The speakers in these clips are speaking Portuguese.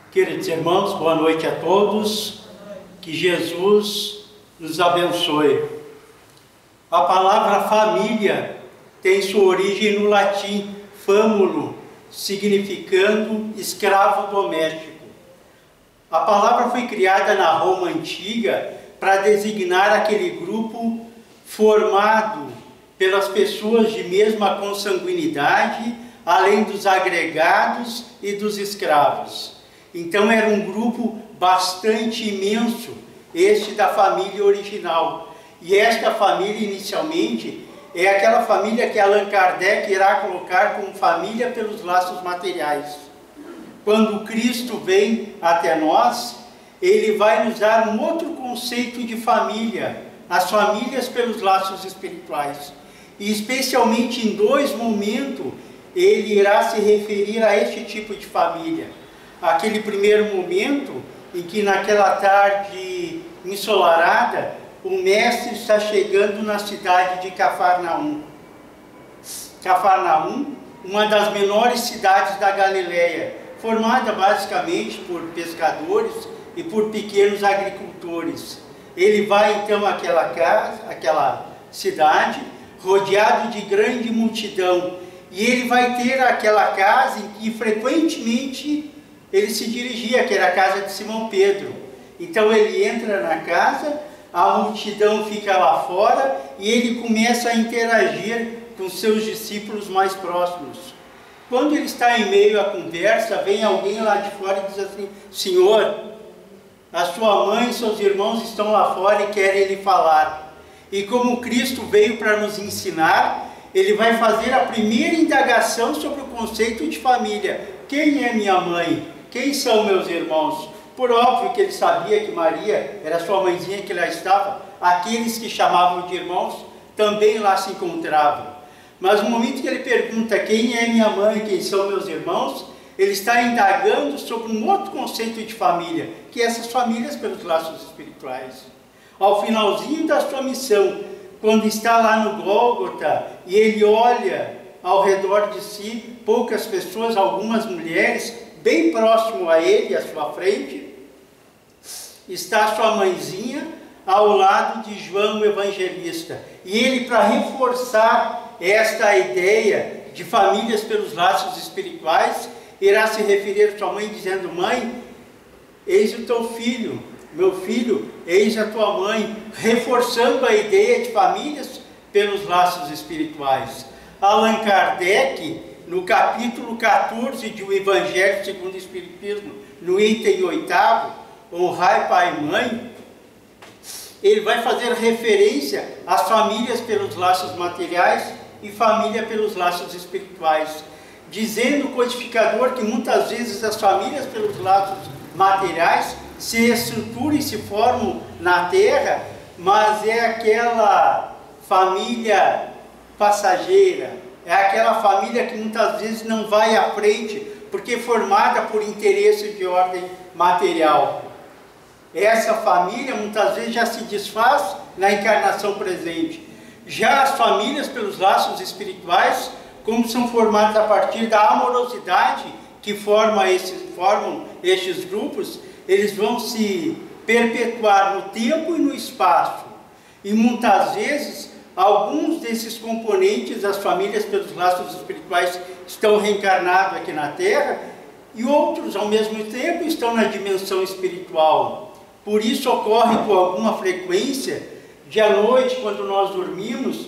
Queridos irmãos, boa noite a todos, que Jesus nos abençoe. A palavra família tem sua origem no latim famulo, significando escravo doméstico. A palavra foi criada na Roma antiga para designar aquele grupo formado pelas pessoas de mesma consanguinidade, além dos agregados e dos escravos. Então era um grupo bastante imenso, este da família original. E esta família, inicialmente, é aquela família que Allan Kardec irá colocar como família pelos laços materiais. Quando Cristo vem até nós, ele vai nos dar um outro conceito de família, as famílias pelos laços espirituais. E especialmente em dois momentos, ele irá se referir a este tipo de família. Aquele primeiro momento em que naquela tarde ensolarada, o mestre está chegando na cidade de Cafarnaum. Cafarnaum, uma das menores cidades da Galileia, formada basicamente por pescadores e por pequenos agricultores. Ele vai então àquela cidade, rodeado de grande multidão, e ele vai ter aquela casa em que frequentemente ele se dirigia, que era a casa de Simão Pedro. Então ele entra na casa, a multidão fica lá fora e ele começa a interagir com seus discípulos mais próximos. Quando ele está em meio à conversa, vem alguém lá de fora e diz assim: Senhor, a sua mãe e seus irmãos estão lá fora e querem lhe falar. E como Cristo veio para nos ensinar, ele vai fazer a primeira indagação sobre o conceito de família. Quem é minha mãe? Quem são meus irmãos? Por óbvio que ele sabia que Maria era sua mãezinha que lá estava. Aqueles que chamavam de irmãos também lá se encontravam. Mas no momento que ele pergunta quem é minha mãe, quem são meus irmãos, ele está indagando sobre um outro conceito de família, que é essas famílias pelos laços espirituais. Ao finalzinho da sua missão, quando está lá no Gólgota e ele olha ao redor de si, poucas pessoas, algumas mulheres, bem próximo a ele, à sua frente, está sua mãezinha ao lado de João o Evangelista. E ele, para reforçar esta ideia de famílias pelos laços espirituais, irá se referir à sua mãe dizendo: mãe, eis o teu filho, meu filho, eis a tua mãe, reforçando a ideia de famílias pelos laços espirituais. Allan Kardec, no capítulo 14 de O Evangelho segundo o Espiritismo, no item 8º, honrai pai e mãe, ele vai fazer referência às famílias pelos laços materiais e família pelos laços espirituais, dizendo o codificador que muitas vezes as famílias pelos laços materiais se estruturam e se formam na terra, mas é aquela família passageira, é aquela família que muitas vezes não vai à frente, porque é formada por interesse de ordem material. Essa família muitas vezes já se desfaz na encarnação presente. Já as famílias pelos laços espirituais, como são formadas a partir da amorosidade que formam estes grupos, eles vão se perpetuar no tempo e no espaço. E muitas vezes, alguns desses componentes das famílias pelos laços espirituais estão reencarnados aqui na Terra, e outros, ao mesmo tempo, estão na dimensão espiritual. Por isso ocorre com alguma frequência, de à noite, quando nós dormimos,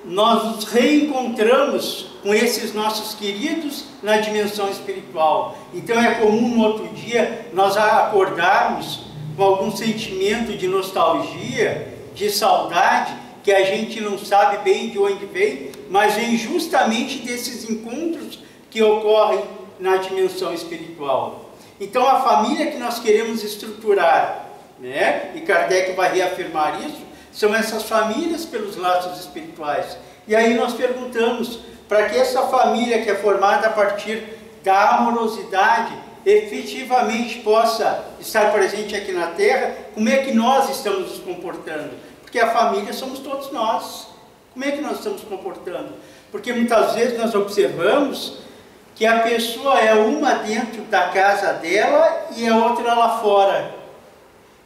nós nos reencontramos com esses nossos queridos na dimensão espiritual. Então é comum no outro dia nós acordarmos com algum sentimento de nostalgia, de saudade, que a gente não sabe bem de onde vem, mas vem justamente desses encontros que ocorrem na dimensão espiritual. Então a família que nós queremos estruturar, né, e Kardec vai reafirmar isso, são essas famílias pelos laços espirituais. E aí nós perguntamos, para que essa família que é formada a partir da amorosidade efetivamente possa estar presente aqui na Terra, como é que nós estamos nos comportando? Porque a família somos todos nós. Como é que nós estamos nos comportando? Porque muitas vezes nós observamos que a pessoa é uma dentro da casa dela e a outra lá fora.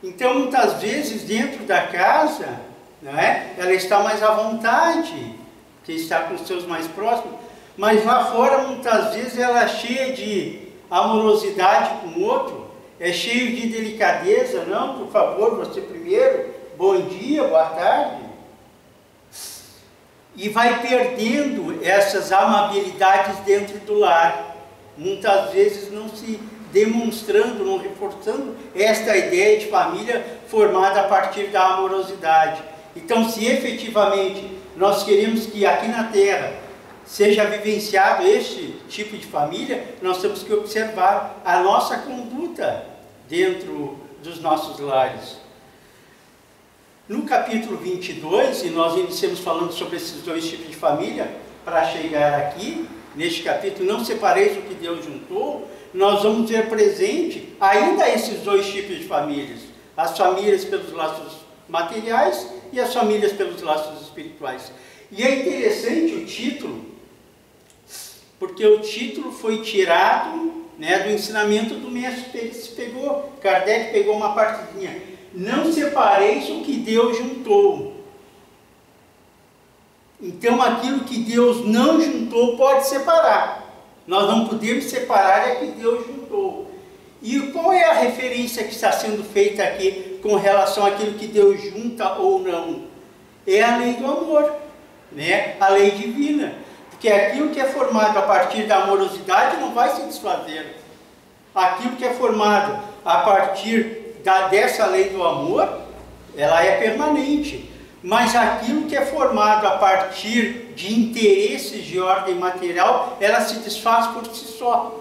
Então, muitas vezes, dentro da casa, né, ela está mais à vontade, porque está com os seus mais próximos, mas lá fora, muitas vezes, ela é cheia de amorosidade com o outro, é cheio de delicadeza. Não, por favor, você primeiro, bom dia, boa tarde. E vai perdendo essas amabilidades dentro do lar, muitas vezes não se demonstrando, não reforçando esta ideia de família formada a partir da amorosidade. Então, se efetivamente nós queremos que aqui na Terra seja vivenciado este tipo de família, nós temos que observar a nossa conduta dentro dos nossos lares. No capítulo 22, e nós iniciamos falando sobre esses dois tipos de família, para chegar aqui, neste capítulo, não separeis o que Deus juntou, nós vamos ver presente ainda esses dois tipos de famílias. As famílias pelos laços materiais e as famílias pelos laços espirituais. E é interessante o título, porque o título foi tirado, né, do ensinamento do mestre. Kardec pegou uma partezinha. Não separeis o que Deus juntou. Então, aquilo que Deus não juntou pode separar. Nós não podemos separar é que Deus juntou. E qual é a referência que está sendo feita aqui com relação àquilo que Deus junta ou não? É a lei do amor, né? A lei divina. Porque aquilo que é formado a partir da amorosidade não vai se desfazer. Aquilo que é formado a partir dessa lei do amor, ela é permanente. Mas aquilo que é formado a partir de interesses de ordem material, ela se desfaz por si só.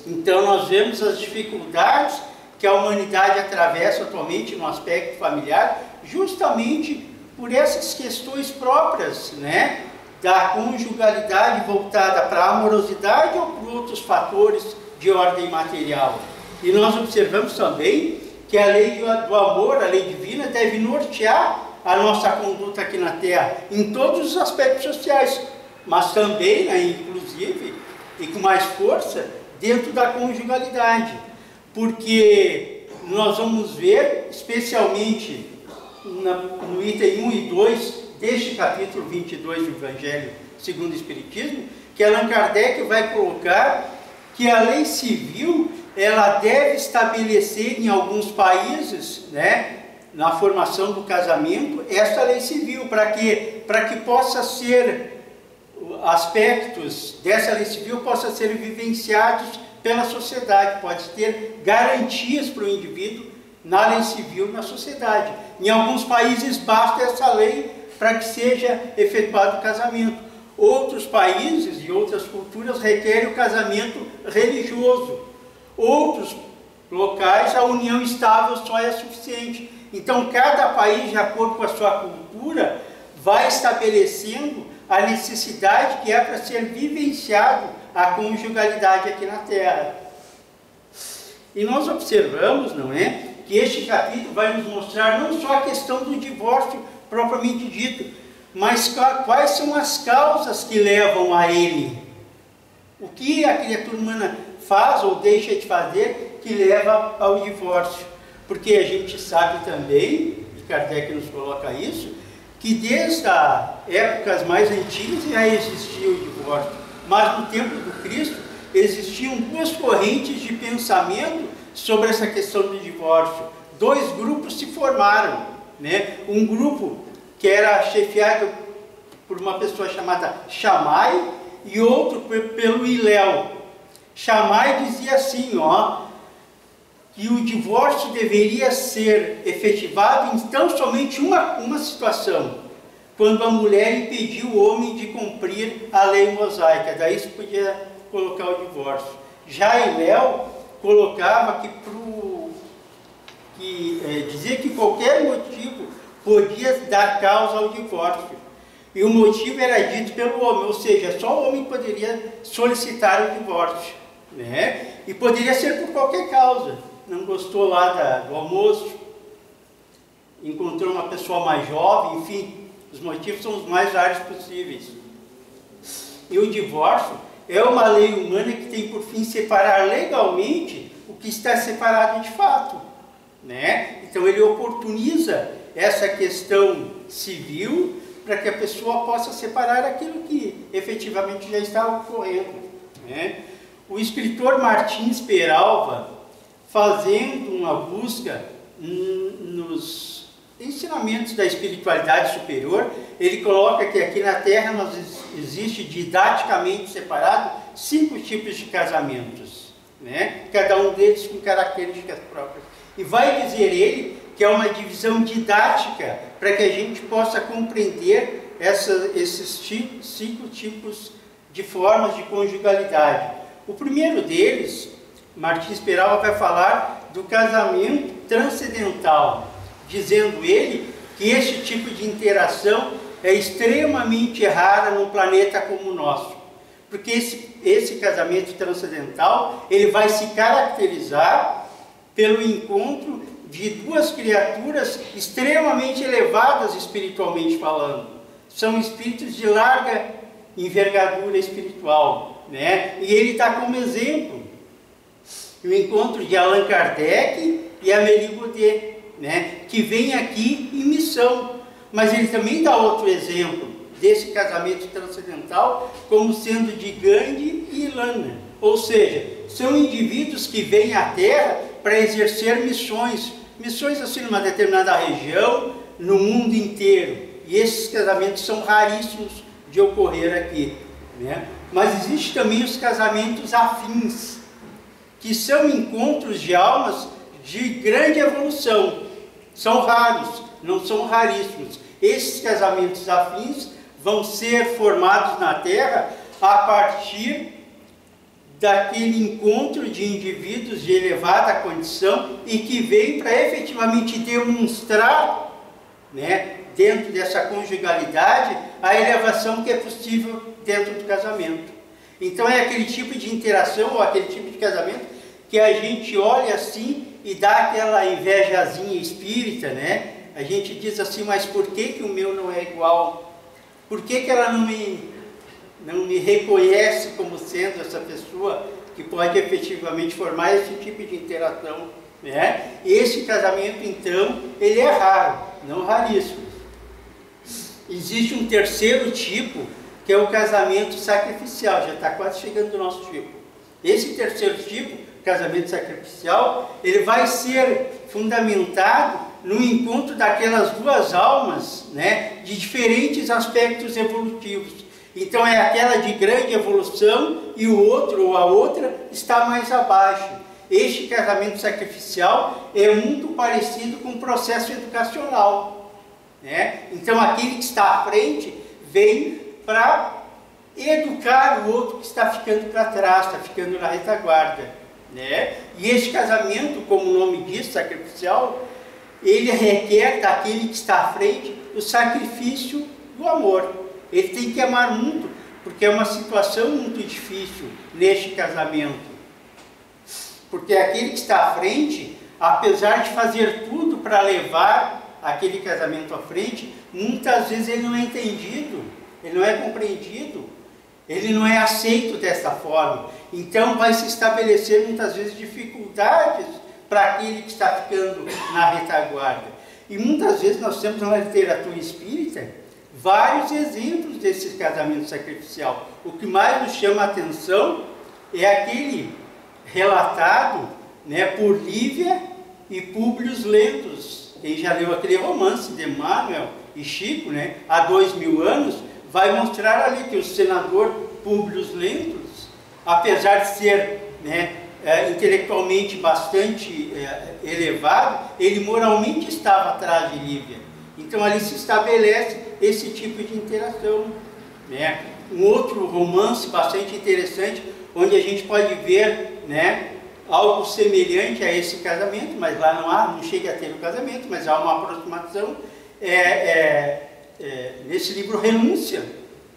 Então nós vemos as dificuldades que a humanidade atravessa atualmente no aspecto familiar, justamente por essas questões próprias, né, da conjugalidade voltada para a amorosidade ou por outros fatores de ordem material. E nós observamos também que a lei do amor, a lei divina, deve nortear a nossa conduta aqui na Terra, em todos os aspectos sociais, mas também, né, inclusive, e com mais força, dentro da conjugalidade. Porque nós vamos ver, especialmente no item 1 e 2 deste capítulo 22 do Evangelho segundo o Espiritismo, que Allan Kardec vai colocar que a lei civil ela deve estabelecer em alguns países, né, na formação do casamento, essa lei civil, para que possa ser, aspectos dessa lei civil possam ser vivenciados pela sociedade, pode ter garantias para o indivíduo na lei civil, na sociedade. Em alguns países basta essa lei para que seja efetuado o casamento. Outros países e outras culturas requerem o casamento religioso. Outros locais, a união estável só é suficiente. Então, cada país, de acordo com a sua cultura, vai estabelecendo a necessidade que é para ser vivenciado a conjugalidade aqui na Terra. E nós observamos, não é, que este capítulo vai nos mostrar não só a questão do divórcio propriamente dito, mas quais são as causas que levam a ele. O que a criatura humana faz ou deixa de fazer que leva ao divórcio. Porque a gente sabe também, e Kardec nos coloca isso, que desde as épocas mais antigas já existia o divórcio. Mas no tempo do Cristo existiam duas correntes de pensamento sobre essa questão do divórcio. Dois grupos se formaram, né? Um grupo que era chefiado por uma pessoa chamada Shammai e outro pelo Hillel. Shammai dizia assim, que o divórcio deveria ser efetivado em tão somente uma situação, quando a mulher impediu o homem de cumprir a lei mosaica, daí se podia colocar o divórcio. Já Hillel colocava dizia que qualquer motivo podia dar causa ao divórcio, e o motivo era dito pelo homem, ou seja, só o homem poderia solicitar o divórcio, né? E poderia ser por qualquer causa. Não gostou lá do almoço, encontrou uma pessoa mais jovem, enfim, os motivos são os mais vários possíveis. E o divórcio, é uma lei humana que tem por fim separar legalmente o que está separado de fato, né? Então ele oportuniza essa questão civil para que a pessoa possa separar aquilo que efetivamente já está ocorrendo, né? O escritor Martins Peralva, fazendo uma busca nos ensinamentos da espiritualidade superior, ele coloca que aqui na Terra existe didaticamente separado 5 tipos de casamentos, né? Cada um deles com características próprias. E vai dizer ele que é uma divisão didática para que a gente possa compreender esses 5 tipos de formas de conjugalidade. O primeiro deles, Martins Peralva vai falar do casamento transcendental, dizendo ele que esse tipo de interação é extremamente rara num planeta como o nosso, porque esse casamento transcendental ele vai se caracterizar pelo encontro de 2 criaturas extremamente elevadas espiritualmente falando. São espíritos de larga envergadura espiritual, né? E ele está como exemplo o encontro de Allan Kardec e Amélie Gaudet, né? Que vem aqui em missão. Mas ele também dá outro exemplo desse casamento transcendental como sendo de Gandhi e Ilana. Ou seja, são indivíduos que vêm à Terra para exercer missões assim numa determinada região, no mundo inteiro. E esses casamentos são raríssimos de ocorrer aqui, né? Mas existe também os casamentos afins, que são encontros de almas de grande evolução. São raros, não são raríssimos. Esses casamentos afins vão ser formados na Terra a partir daquele encontro de indivíduos de elevada condição e que vem para efetivamente demonstrar, né, dentro dessa conjugalidade, a elevação que é possível dentro do casamento. Então é aquele tipo de interação ou aquele tipo de casamento que a gente olha assim e dá aquela invejazinha espírita, né? A gente diz assim, mas por que o meu não é igual? Por que ela não me reconhece como sendo essa pessoa que pode efetivamente formar esse tipo de interação, né? Esse casamento, então, ele é raro, não raríssimo. Existe um terceiro tipo, que é o casamento sacrificial, já está quase chegando do nosso tipo. Esse terceiro tipo, casamento sacrificial, ele vai ser fundamentado no encontro daquelas 2 almas, né, de diferentes aspectos evolutivos. Então é aquela de grande evolução e o outro ou a outra está mais abaixo. Este casamento sacrificial é muito parecido com o processo educacional, né? Então aquele que está à frente vem para educar o outro que está ficando para trás, está ficando na retaguarda, né? E este casamento, como o nome diz, sacrificial, ele requer daquele que está à frente o sacrifício do amor. Ele tem que amar muito, porque é uma situação muito difícil neste casamento. Porque aquele que está à frente, apesar de fazer tudo para levar aquele casamento à frente, muitas vezes ele não é entendido, ele não é compreendido, ele não é aceito dessa forma. Então vai se estabelecer muitas vezes dificuldades para aquele que está ficando na retaguarda. E muitas vezes nós temos na literatura espírita vários exemplos desse casamento sacrificial. O que mais nos chama a atenção é aquele relatado, né, por Lívia e Públio Lentulus. Quem já leu aquele romance de Emmanuel e Chico, né, há 2000 anos, vai mostrar ali que o senador Públio Lentulus, apesar de ser, né, intelectualmente bastante elevado, ele moralmente estava atrás de Lívia. Então ali se estabelece esse tipo de interação, né? Um outro romance bastante interessante, onde a gente pode ver, né, algo semelhante a esse casamento, mas lá não chega a ter o casamento, mas há uma aproximação, nesse livro Renúncia,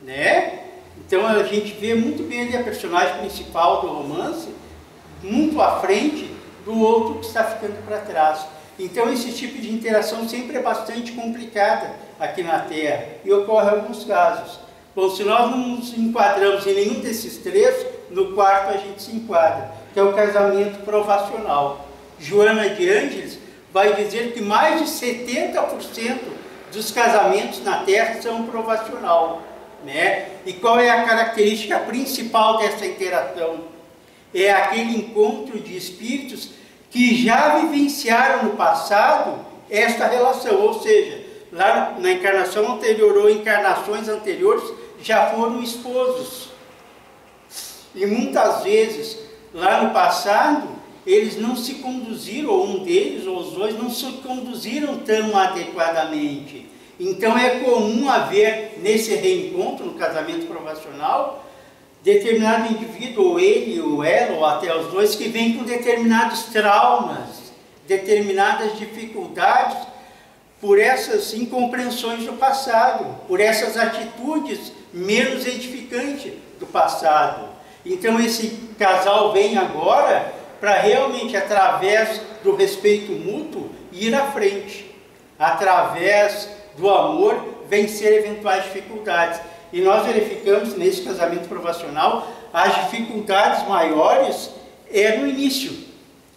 né? Então a gente vê muito bem ali a personagem principal do romance, muito à frente do outro que está ficando para trás. Então esse tipo de interação sempre é bastante complicada aqui na Terra, e ocorre em alguns casos. Bom, se nós não nos enquadramos em nenhum desses três, no quarto a gente se enquadra, que é o casamento provacional. Joana de Ângeles vai dizer que mais de 70% dos casamentos na Terra são provacional, né? E qual é a característica principal dessa interação? É aquele encontro de espíritos que já vivenciaram no passado esta relação, ou seja, lá na encarnação anterior ou encarnações anteriores já foram esposos. E muitas vezes, lá no passado, eles não se conduziram, ou um deles, ou os dois, não se conduziram tão adequadamente. Então é comum haver, nesse reencontro, no casamento provacional, determinado indivíduo, ou ele, ou ela, ou até os dois, que vem com determinados traumas, determinadas dificuldades, por essas incompreensões do passado, por essas atitudes menos edificantes do passado. Então esse casal vem agora para realmente, através do respeito mútuo, ir à frente. Através do amor, vencer eventuais dificuldades. E nós verificamos nesse casamento provacional, as dificuldades maiores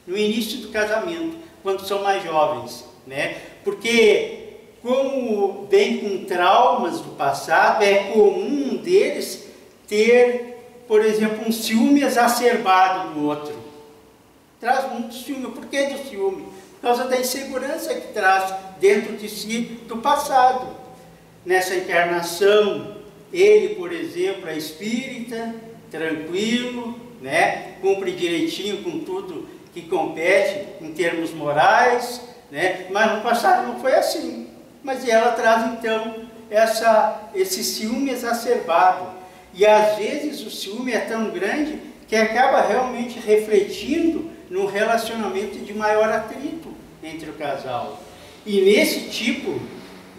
no início do casamento, quando são mais jovens, né? Porque, como vem com traumas do passado, é comum um deles ter, por exemplo, um ciúme exacerbado do outro. Traz muito ciúme. Por que do ciúme? Por causa da insegurança que traz dentro de si do passado. Nessa encarnação, ele, por exemplo, é espírita, tranquilo, né? Cumpre direitinho com tudo que compete em termos morais, né? Mas no passado não foi assim. Mas ela traz então esse ciúme exacerbado. E às vezes o ciúme é tão grande que acaba realmente refletindo num relacionamento de maior atrito entre o casal. E nesse tipo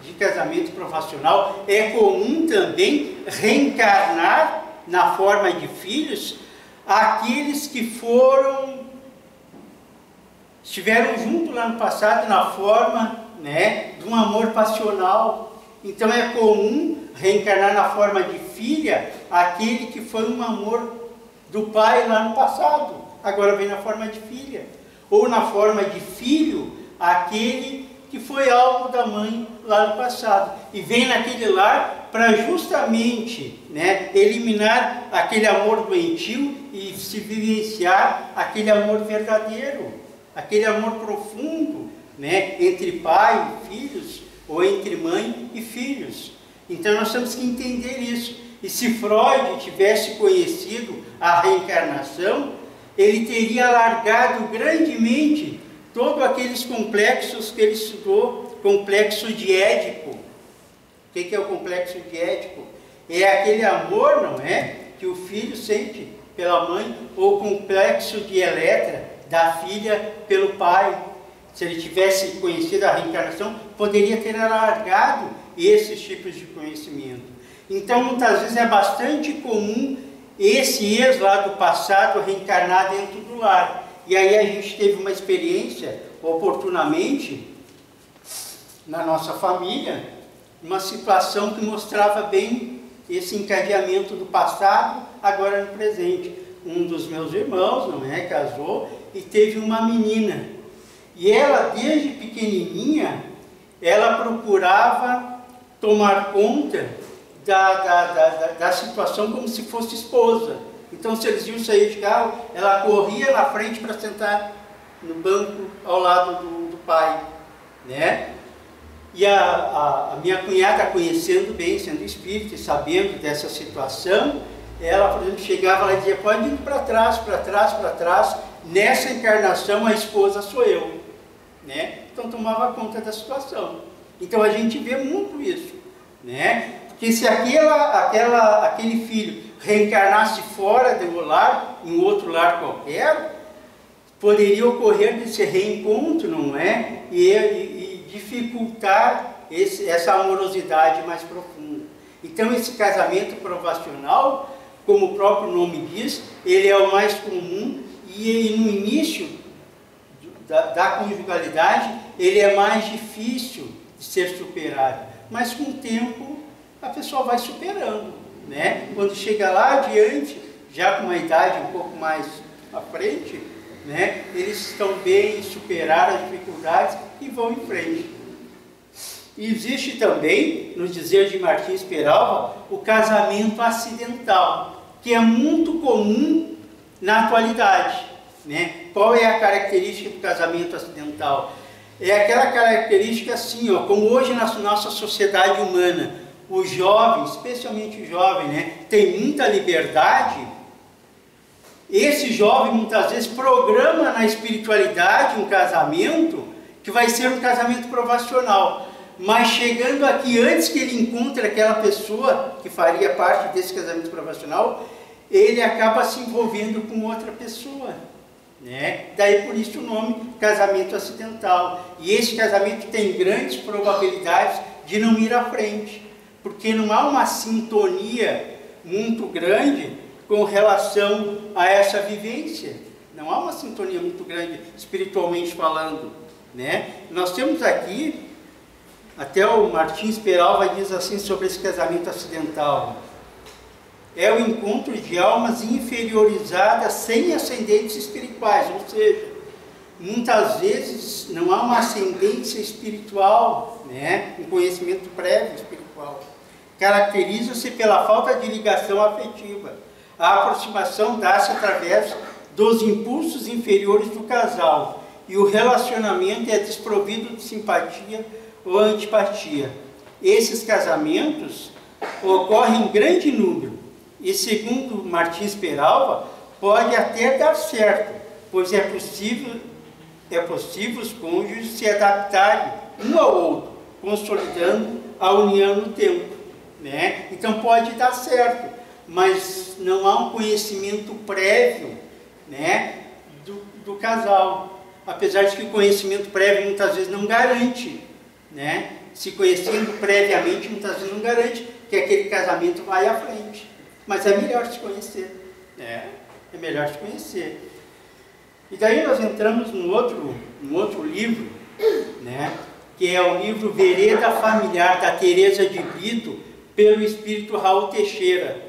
de casamento provacional é comum também reencarnar na forma de filhos aqueles que estiveram juntos lá no passado na forma, né, de um amor passional. Então é comum reencarnar na forma de filha aquele que foi um amor do pai lá no passado, agora vem na forma de filha. Ou na forma de filho, aquele que foi alvo da mãe lá no passado. E vem naquele lar para justamente, né, eliminar aquele amor doentio e se vivenciar aquele amor verdadeiro, aquele amor profundo, né, entre pai e filhos, ou entre mãe e filhos. Então nós temos que entender isso. E se Freud tivesse conhecido a reencarnação, ele teria alargado grandemente todos aqueles complexos que ele estudou, complexo de Édipo. O que é o complexo de Édipo? É aquele amor, não é, que o filho sente pela mãe, ou o complexo de Eletra, da filha pelo pai. Se ele tivesse conhecido a reencarnação, poderia ter alargado esses tipos de conhecimento. Então, muitas vezes é bastante comum esse ex lá do passado reencarnar dentro do lar. E aí a gente teve uma experiência, oportunamente, na nossa família, uma situação que mostrava bem esse encadeamento do passado, agora no presente. Um dos meus irmãos, não é, casou e teve uma menina. E ela, desde pequenininha, ela procurava tomar conta da situação como se fosse esposa. Então, se eles iam sair de carro, ela corria na frente para sentar no banco ao lado do pai, né? E a minha cunhada, conhecendo bem, sendo espírita e sabendo dessa situação, ela, por exemplo, chegava lá e dizia: pode ir para trás, para trás, para trás, nessa encarnação a esposa sou eu, né? Então tomava conta da situação. Então a gente vê muito isso, né? Porque se aquele filho reencarnasse fora do lar, em outro lar qualquer, poderia ocorrer desse reencontro, não é? E dificultar essa amorosidade mais profunda. Então esse casamento provacional, como o próprio nome diz, ele é o mais comum e no início da conjugalidade ele é mais difícil de ser superado. Mas com o tempo a pessoa vai superando, né? Quando chega lá adiante, já com uma idade um pouco mais à frente, né? Eles estão bem, superaram as dificuldades e vão em frente. E existe também, no dizer de Martins Peralva, o casamento acidental, que é muito comum na atualidade, né? Qual é a característica do casamento acidental? É aquela característica assim, ó, como hoje na nossa sociedade humana, o jovem, especialmente o jovem, né, tem muita liberdade. Esse jovem muitas vezes programa na espiritualidade um casamento que vai ser um casamento provacional. Mas chegando aqui, antes que ele encontre aquela pessoa que faria parte desse casamento provacional, ele acaba se envolvendo com outra pessoa, né? Daí por isso o nome casamento acidental. E esse casamento tem grandes probabilidades de não ir à frente, porque não há uma sintonia muito grande com relação a essa vivência. Não há uma sintonia muito grande espiritualmente falando, né? Nós temos aqui, até o Martins Peralva diz assim sobre esse casamento acidental: é o encontro de almas inferiorizadas sem ascendentes espirituais, ou seja, muitas vezes não há uma ascendência espiritual, né? Um conhecimento prévio espiritual. Caracteriza-se pela falta de ligação afetiva. A aproximação dá-se através dos impulsos inferiores do casal e o relacionamento é desprovido de simpatia ou antipatia. Esses casamentos ocorrem em grande número e, segundo Martins Peralva, pode até dar certo, pois é possível os cônjuges se adaptarem um ao outro, consolidando a união no tempo, né? Então pode dar certo, mas não há um conhecimento prévio, né, do casal. Apesar de que o conhecimento prévio muitas vezes não garante, né? Se conhecendo previamente muitas vezes não garante que aquele casamento vai à frente. Mas é melhor se conhecer, né? É melhor se conhecer. E daí nós entramos num outro livro, né? Que é o livro Vereda Familiar, da Teresa de Brito, pelo espírito Raul Teixeira,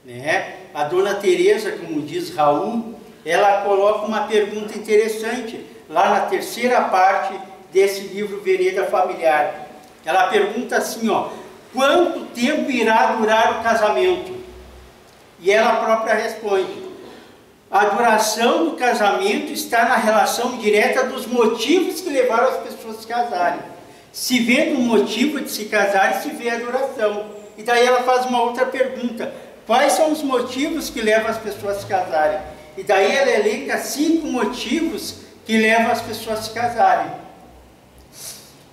né? A dona Teresa, como diz Raul, ela coloca uma pergunta interessante lá na terceira parte desse livro Vereda Familiar. Ela pergunta assim, ó: quanto tempo irá durar o casamento? E ela própria responde: a duração do casamento está na relação direta dos motivos que levaram as pessoas a se casarem. Se vê no motivo de se casarem, se vê a duração. E daí ela faz uma outra pergunta: quais são os motivos que levam as pessoas a se casarem? E daí ela elenca 5 motivos que levam as pessoas a se casarem.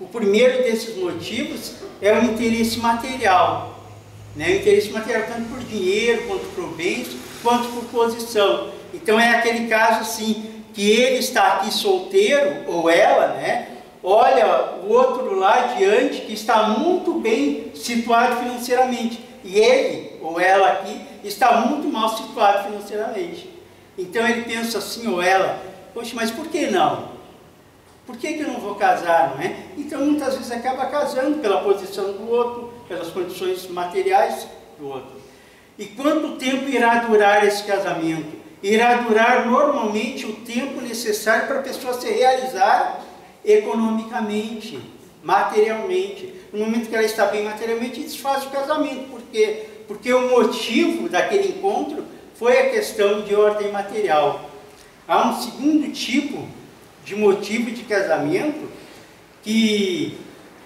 O primeiro desses motivos é o interesse material, né? O interesse material tanto por dinheiro, quanto por bens, quanto por posição. Então é aquele caso assim, que ele está aqui solteiro, ou ela, né? Olha o outro lá adiante que está muito bem situado financeiramente, e ele ou ela aqui está muito mal situado financeiramente. Então ele pensa assim, ou ela: poxa, mas por que não? Por que eu não vou casar, não é? Então muitas vezes acaba casando pela posição do outro, pelas condições materiais do outro. E quanto tempo irá durar esse casamento? Irá durar normalmente o tempo necessário para a pessoa se realizar economicamente, materialmente. No momento que ela está bem materialmente, desfaz o casamento. Por quê? Porque o motivo daquele encontro foi a questão de ordem material. Há um segundo tipo de motivo de casamento que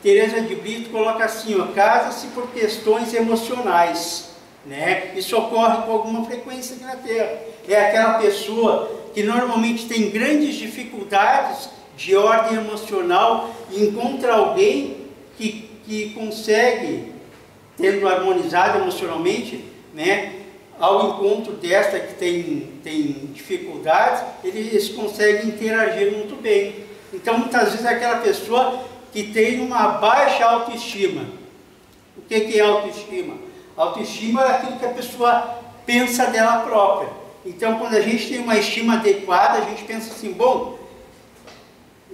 Teresa de Brito coloca assim, ó: casa-se por questões emocionais, né? Isso ocorre com alguma frequência aqui na Terra. É aquela pessoa que normalmente tem grandes dificuldades de ordem emocional e encontra alguém que consegue, tendo harmonizado emocionalmente, né, ao encontro desta que tem dificuldades, eles conseguem interagir muito bem. Então muitas vezes é aquela pessoa que tem uma baixa autoestima. O que é autoestima? Autoestima é aquilo que a pessoa pensa dela própria. Então quando a gente tem uma estima adequada, a gente pensa assim: bom,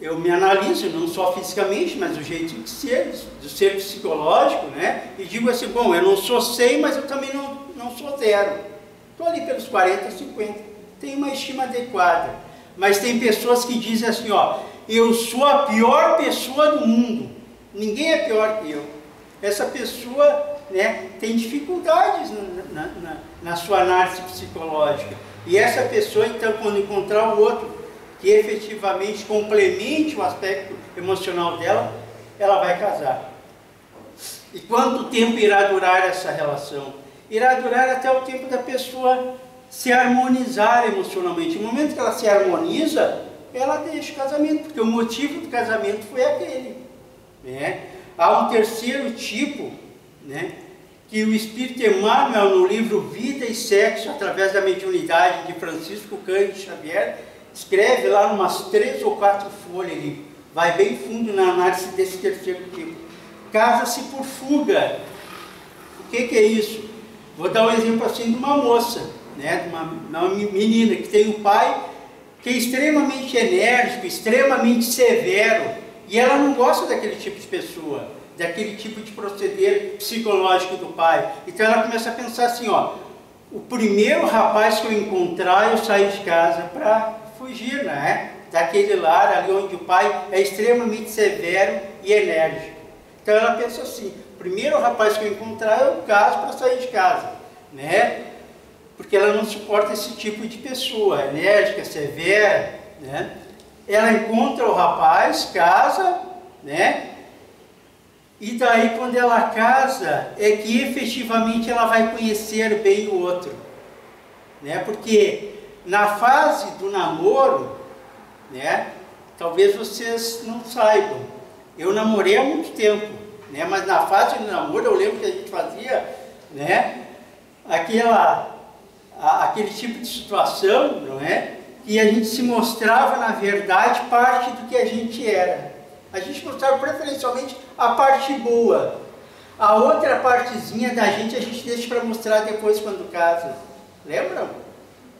eu me analiso, não só fisicamente, mas do jeito de ser, do ser psicológico, né? E digo assim, bom, eu não sou 100, mas eu também não sou 0. Estou ali pelos 40, 50. Tenho uma estima adequada. Mas tem pessoas que dizem assim, ó, eu sou a pior pessoa do mundo. Ninguém é pior que eu. Essa pessoa, né, tem dificuldades na sua análise psicológica. E essa pessoa, então, quando encontrar o outro que efetivamente complemente o aspecto emocional dela, ela vai casar. E quanto tempo irá durar essa relação? Irá durar até o tempo da pessoa se harmonizar emocionalmente. No momento que ela se harmoniza, ela deixa o casamento, porque o motivo do casamento foi aquele, né? Há um terceiro tipo, né, que o Espírito Emmanuel, no livro Vida e Sexo, através da mediunidade de Francisco Cândido Xavier, escreve lá umas 3 ou 4 folhas, ele vai bem fundo na análise desse terceiro tipo. Casa-se por fuga. O que é isso? Vou dar um exemplo assim de uma moça, né, de uma menina que tem um pai que é extremamente enérgico, extremamente severo, e ela não gosta daquele tipo de pessoa, daquele tipo de proceder psicológico do pai. Então ela começa a pensar assim, ó, o primeiro rapaz que eu encontrar, eu saio de casa para fugir, né, daquele lar ali onde o pai é extremamente severo e enérgico. Então ela pensa assim, o primeiro rapaz que eu encontrar, eu caso para sair de casa, né, porque ela não suporta esse tipo de pessoa, enérgica, severa, né. Ela encontra o rapaz, casa, né, e daí quando ela casa, é que efetivamente ela vai conhecer bem o outro, né, porque na fase do namoro, né, talvez vocês não saibam, eu namorei há muito tempo, né, mas na fase do namoro eu lembro que a gente fazia, né, aquele tipo de situação, não é? Que a gente se mostrava, na verdade, parte do que a gente era. A gente mostrava preferencialmente a parte boa. A outra partezinha da gente a gente deixa para mostrar depois quando casa. Lembram?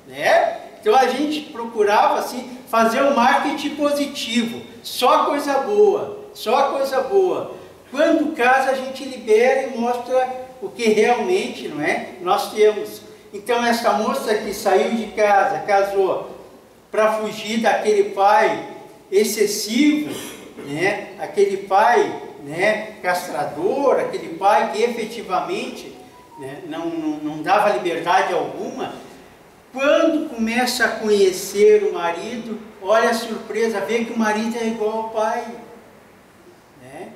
Né? Então a gente procurava assim, fazer um marketing positivo. Só coisa boa. Só coisa boa. Quando casa a gente libera e mostra o que realmente, não é, nós temos. Então essa moça que saiu de casa, casou, para fugir daquele pai excessivo, né? Aquele pai, né, castrador, aquele pai que efetivamente, né, não dava liberdade alguma, quando começa a conhecer o marido, olha a surpresa, vê que o marido é igual ao pai, né?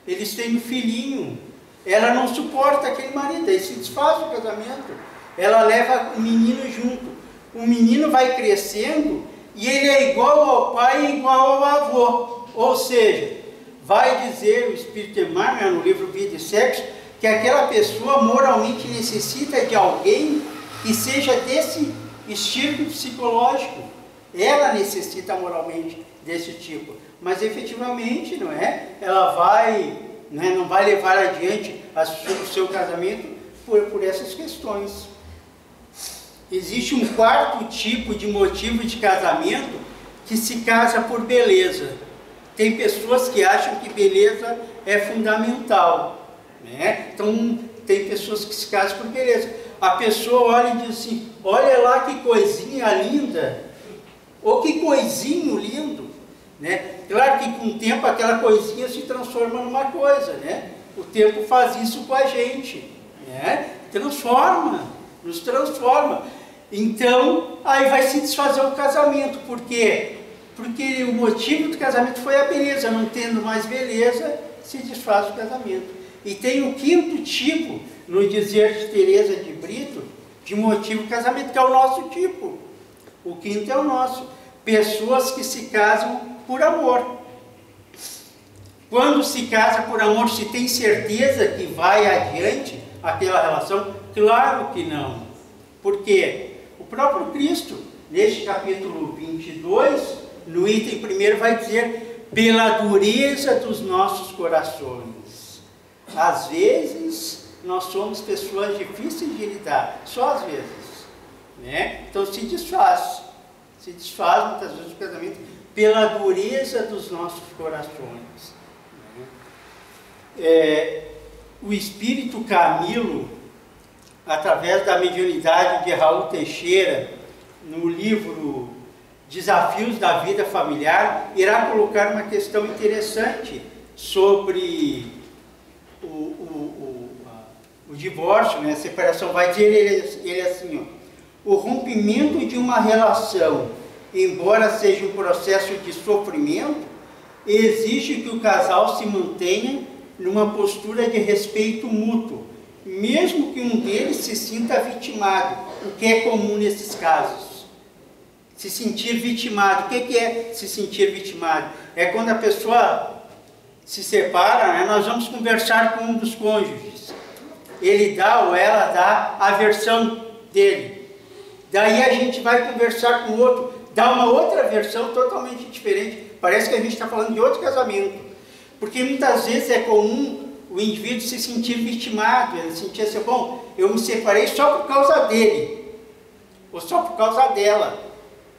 Eles têm um filhinho, ela não suporta aquele marido, aí se desfaz o casamento, ela leva o menino junto. O menino vai crescendo e ele é igual ao pai e igual ao avô. Ou seja, vai dizer o Espírito Emmanuel no livro Vida e Sexo que aquela pessoa moralmente necessita de alguém que seja desse estilo psicológico. Ela necessita moralmente desse tipo. Mas efetivamente, não é? Ela vai, né, não vai levar adiante o seu casamento por essas questões. Existe um quarto tipo de motivo de casamento que se casa por beleza. Tem pessoas que acham que beleza é fundamental, né? Então, tem pessoas que se casam por beleza. A pessoa olha e diz assim, olha lá que coisinha linda, ou que coisinho lindo, né? Claro que com o tempo aquela coisinha se transforma numa coisa, né? O tempo faz isso com a gente, né? Nos transforma. Então, aí vai se desfazer o casamento. Por quê? Porque o motivo do casamento foi a beleza. Não tendo mais beleza, se desfaz o casamento. E tem o quinto tipo, no dizer de Teresa de Brito, de motivo do casamento, que é o nosso tipo. O quinto é o nosso. Pessoas que se casam por amor. Quando se casa por amor, se tem certeza que vai adiante aquela relação? Claro que não. Por quê? O próprio Cristo, neste capítulo 22, no item 1, vai dizer, pela dureza dos nossos corações. Às vezes, nós somos pessoas difíceis de lidar, só às vezes, né? Então se desfaz muitas vezes o casamento pela dureza dos nossos corações. O espírito Camilo, através da mediunidade de Raul Teixeira, no livro Desafios da Vida Familiar, irá colocar uma questão interessante sobre o divórcio, né, a separação. Vai dizer ele assim, ó: o rompimento de uma relação, embora seja um processo de sofrimento, exige que o casal se mantenha numa postura de respeito mútuo, mesmo que um deles se sinta vitimado, o que é comum nesses casos. Se sentir vitimado. O que é se sentir vitimado? É quando a pessoa se separa, né, nós vamos conversar com um dos cônjuges. Ele dá ou ela dá a versão dele. Daí a gente vai conversar com o outro, dá uma outra versão totalmente diferente. Parece que a gente está falando de outro casamento. Porque muitas vezes é comum o indivíduo se sentir vitimado, ele sentir assim, bom, eu me separei só por causa dele, ou só por causa dela.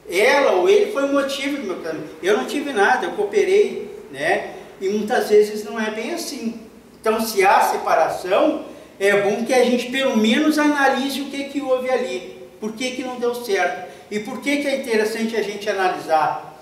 Ela ou ele foi o motivo do meu casamento. Eu não tive nada, eu cooperei, né? E muitas vezes não é bem assim. Então, se há separação, é bom que a gente pelo menos analise o que houve ali, por que não deu certo, e por que é interessante a gente analisar.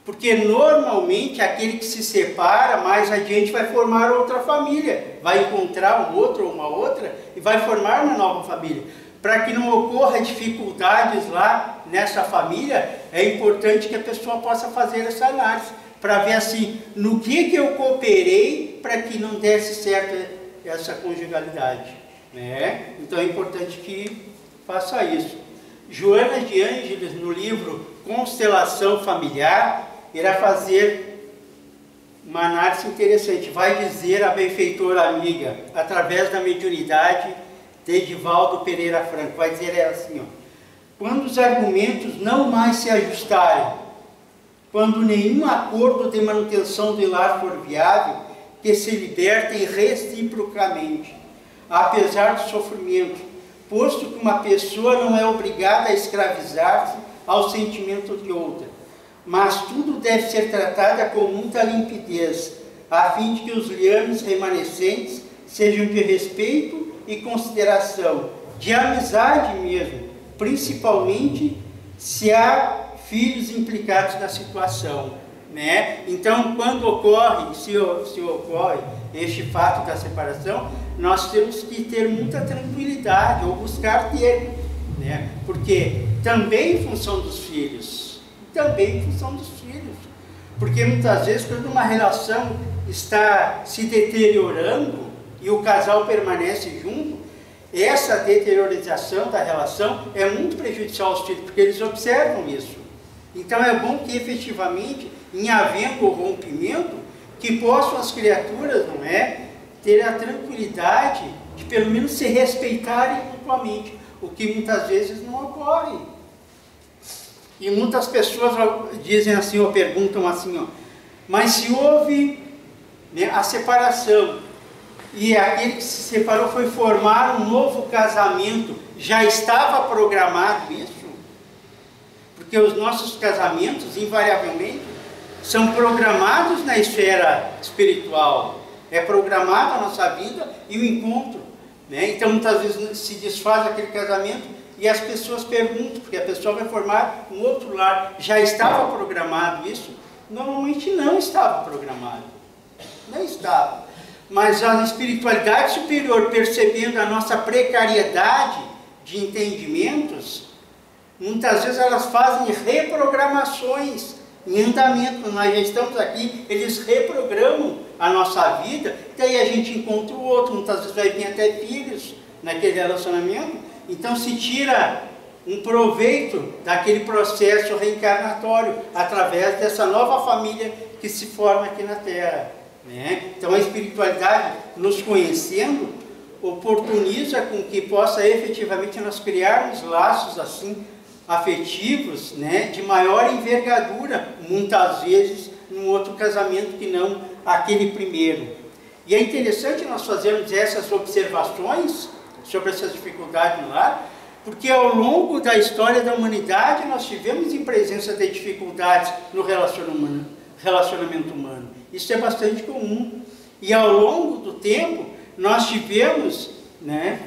Porque normalmente aquele que se separa, mais adiante vai formar outra família, vai encontrar um outro ou uma outra e vai formar uma nova família. Para que não ocorra dificuldades lá nessa família, é importante que a pessoa possa fazer essa análise, para ver assim, no que eu cooperei para que não desse certo essa conjugalidade, né? Então é importante que faça isso. Joana de Ângeles, no livro Constelação Familiar, irá fazer uma análise interessante. Vai dizer a benfeitora amiga, através da mediunidade de Edivaldo Pereira Franco, vai dizer assim, ó: quando os argumentos não mais se ajustarem, quando nenhum acordo de manutenção do lar for viável, que se libertem reciprocamente, apesar do sofrimento, posto que uma pessoa não é obrigada a escravizar-se ao sentimento de outra, mas tudo deve ser tratado com muita limpidez, a fim de que os liames remanescentes sejam de respeito e consideração, de amizade mesmo, principalmente se há filhos implicados na situação, né? Então, quando ocorre, se ocorre este fato da separação, nós temos que ter muita tranquilidade, ou buscar ter, né? Porque também em função dos filhos, porque muitas vezes quando uma relação está se deteriorando e o casal permanece junto, essa deteriorização da relação é muito prejudicial aos filhos, porque eles observam isso. Então é bom que efetivamente, em havendo o rompimento, que possam as criaturas, não é, ter a tranquilidade de pelo menos se respeitarem mutuamente, o que muitas vezes não ocorre. E muitas pessoas dizem assim, ou perguntam assim, ó: mas se houve, né, a separação, e aquele que se separou foi formar um novo casamento, já estava programado isso? Porque os nossos casamentos, invariavelmente, são programados na esfera espiritual. É programada a nossa vida e o encontro, né? Então, muitas vezes se desfaz aquele casamento e as pessoas perguntam, porque a pessoa vai formar um outro lar. Já estava programado isso? Normalmente não estava programado. Não estava. Mas a espiritualidade superior, percebendo a nossa precariedade de entendimentos, muitas vezes elas fazem reprogramações em andamento. Nós já estamos aqui, eles reprogramam a nossa vida, daí a gente encontra o outro, muitas vezes vai vir até filhos naquele relacionamento. Então se tira um proveito daquele processo reencarnatório através dessa nova família que se forma aqui na Terra, né? Então a espiritualidade, nos conhecendo, oportuniza com que possa efetivamente nós criarmos laços assim afetivos, né, de maior envergadura, muitas vezes num outro casamento que não aquele primeiro. E é interessante nós fazermos essas observações sobre essas dificuldades no lar, Porque ao longo da história da humanidade nós tivemos em presença de dificuldades no relacionamento humano. Isso é bastante comum. E ao longo do tempo nós tivemos, né,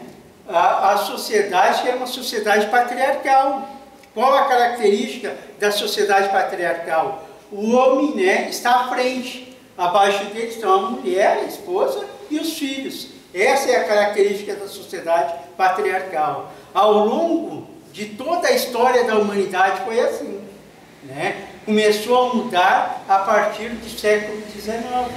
a sociedade que era uma sociedade patriarcal. Qual a característica da sociedade patriarcal? O homem, né, está à frente. Abaixo dele estão a mulher, a esposa e os filhos. Essa é a característica da sociedade patriarcal. Ao longo de toda a história da humanidade foi assim, né? Começou a mudar a partir do século XIX.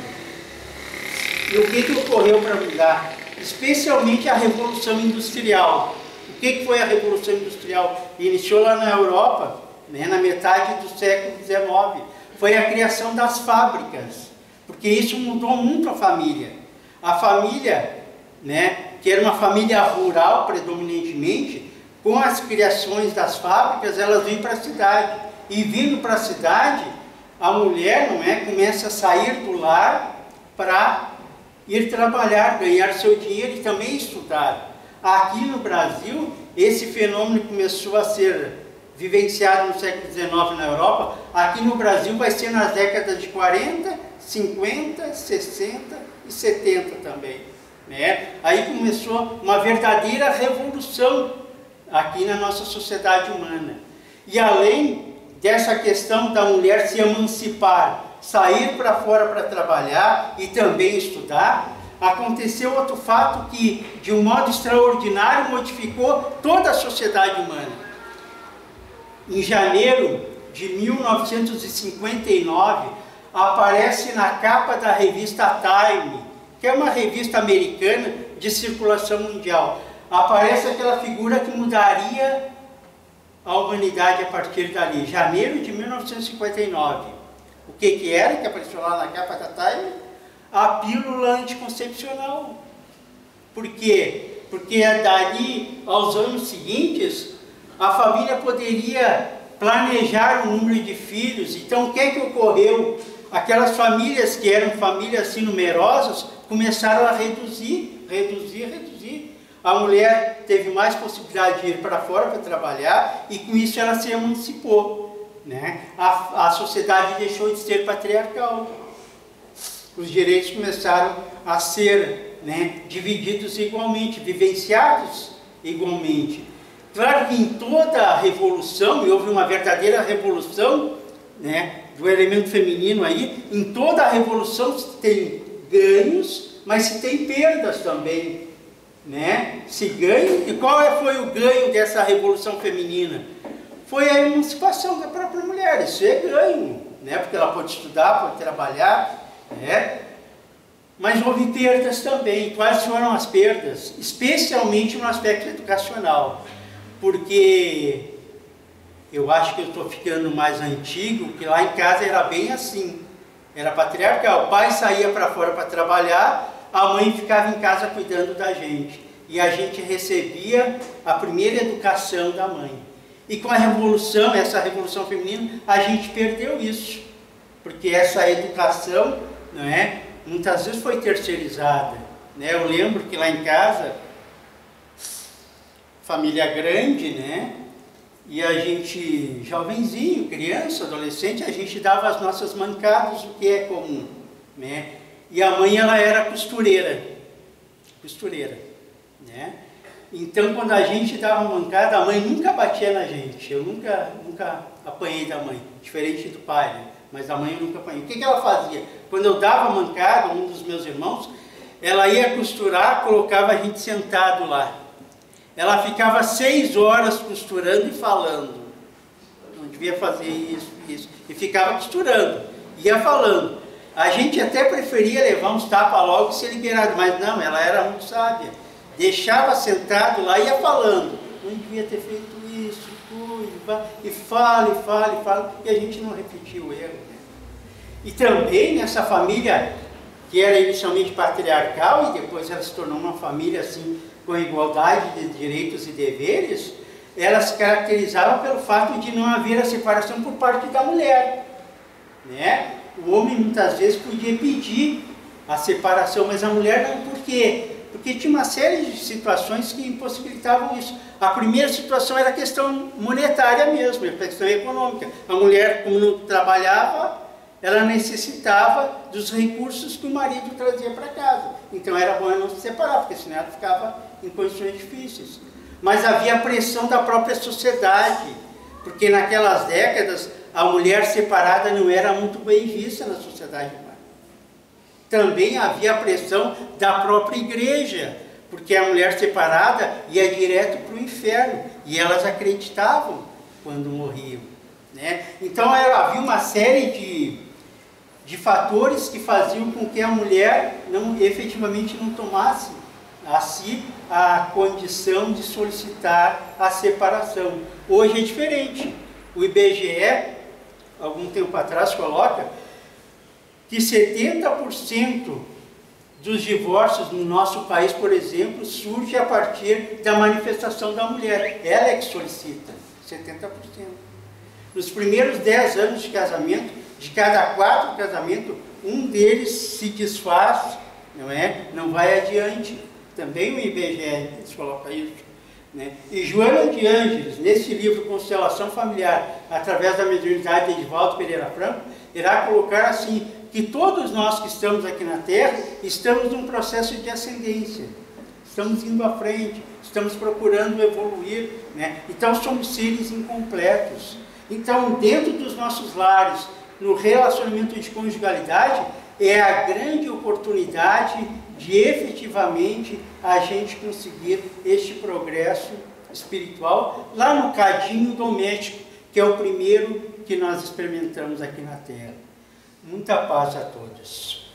E o que ocorreu para mudar? Especialmente a Revolução Industrial. O que foi a Revolução Industrial? Iniciou lá na Europa, né, na metade do século XIX. Foi a criação das fábricas, porque isso mudou muito a família. A família, né, que era uma família rural predominantemente, com as criações das fábricas, elas vêm para a cidade. E vindo para a cidade, a mulher, não é, começa a sair do lar para ir trabalhar, ganhar seu dinheiro e também estudar. Aqui no Brasil, esse fenômeno começou a ser vivenciado no século XIX na Europa. Aqui no Brasil vai ser nas décadas de 40, 50, 60 e 70 também, né? Aí começou uma verdadeira revolução aqui na nossa sociedade humana. E além dessa questão da mulher se emancipar, sair para fora para trabalhar e também estudar, aconteceu outro fato que, de um modo extraordinário, modificou toda a sociedade humana. Em janeiro de 1959, aparece na capa da revista Time, que é uma revista americana de circulação mundial, aparece aquela figura que mudaria a humanidade a partir dali, janeiro de 1959. O que era que apareceu lá na capa da Time? A pílula anticoncepcional. Por quê? Porque dali aos anos seguintes, a família poderia planejar o número de filhos. Então, o que ocorreu? Aquelas famílias que eram famílias assim numerosas, começaram a reduzir. A mulher teve mais possibilidade de ir para fora para trabalhar e com isso ela se emancipou, né? A sociedade deixou de ser patriarcal. Os direitos começaram a ser, né, divididos igualmente, vivenciados igualmente. Claro que em toda a revolução, e houve uma verdadeira revolução, né, do elemento feminino aí, em toda a revolução se tem ganhos, mas se tem perdas também, né? Se ganha, e qual foi o ganho dessa revolução feminina? Foi a emancipação da própria mulher, isso é ganho, né? Porque ela pode estudar, pode trabalhar, né? Mas houve perdas também. Quais foram as perdas? Especialmente no aspecto educacional, porque eu acho que eu estou ficando mais antigo, que lá em casa era bem assim, era patriarcal. O pai saía para fora para trabalhar, a mãe ficava em casa cuidando da gente, e a gente recebia a primeira educação da mãe. E com a revolução, essa revolução feminina, a gente perdeu isso, porque essa educação, não é, muitas vezes foi terceirizada, né? Eu lembro que lá em casa, família grande, né? E a gente, jovenzinho, criança, adolescente, a gente dava as nossas mancadas, o que é comum, né? E a mãe, ela era costureira, né? Então, quando a gente dava mancada, a mãe nunca batia na gente. Eu nunca apanhei da mãe, diferente do pai, né? Mas a mãe eu nunca apanhei. O que ela fazia? Quando eu dava mancada, um dos meus irmãos, ela ia costurar, colocava a gente sentado lá. Ela ficava 6 horas costurando e falando. Não devia fazer isso. E ficava costurando, ia falando. A gente até preferia levar uns tapas logo e ser liberado, mas não, ela era muito sábia. Deixava sentado lá e ia falando. Não devia ter feito isso, e fala, e a gente não repetiu o erro. Né? E também nessa família, que era inicialmente patriarcal, e depois ela se tornou uma família assim, com igualdade de direitos e deveres, ela se caracterizava pelo fato de não haver a separação por parte da mulher, né? O homem muitas vezes podia pedir a separação, mas a mulher não. Por quê? Porque tinha uma série de situações que impossibilitavam isso. A primeira situação era a questão monetária mesmo, a questão econômica. A mulher, como não trabalhava, ela necessitava dos recursos que o marido trazia para casa. Então era bom ela não se separar, porque senão ela ficava em condições difíceis. Mas havia a pressão da própria sociedade, porque naquelas décadas a mulher separada não era muito bem vista na sociedade humana. Também havia a pressão da própria igreja, porque a mulher separada ia direto para o inferno, e elas acreditavam quando morriam, né? Então havia uma série de fatores que faziam com que a mulher efetivamente não tomasse a si a condição de solicitar a separação. Hoje é diferente. O IBGE, algum tempo atrás, coloca que 70% dos divórcios no nosso país, por exemplo, surge a partir da manifestação da mulher. Ela é que solicita, 70%. Nos primeiros 10 anos de casamento, de cada 4 casamentos, um deles se desfaz, não é? Não vai adiante. Também o IBGE coloca isso, né? E Joana de Ângeles, nesse livro Constelação Familiar, através da mediunidade de Edivaldo Pereira Franco, irá colocar assim, que todos nós que estamos aqui na Terra, estamos num processo de ascendência. Estamos indo à frente, estamos procurando evoluir, né? Então somos seres incompletos. Então, dentro dos nossos lares, no relacionamento de conjugalidade, é a grande oportunidade de efetivamente a gente conseguir este progresso espiritual lá no cadinho doméstico, que é o primeiro que nós experimentamos aqui na Terra. Muita paz a todos.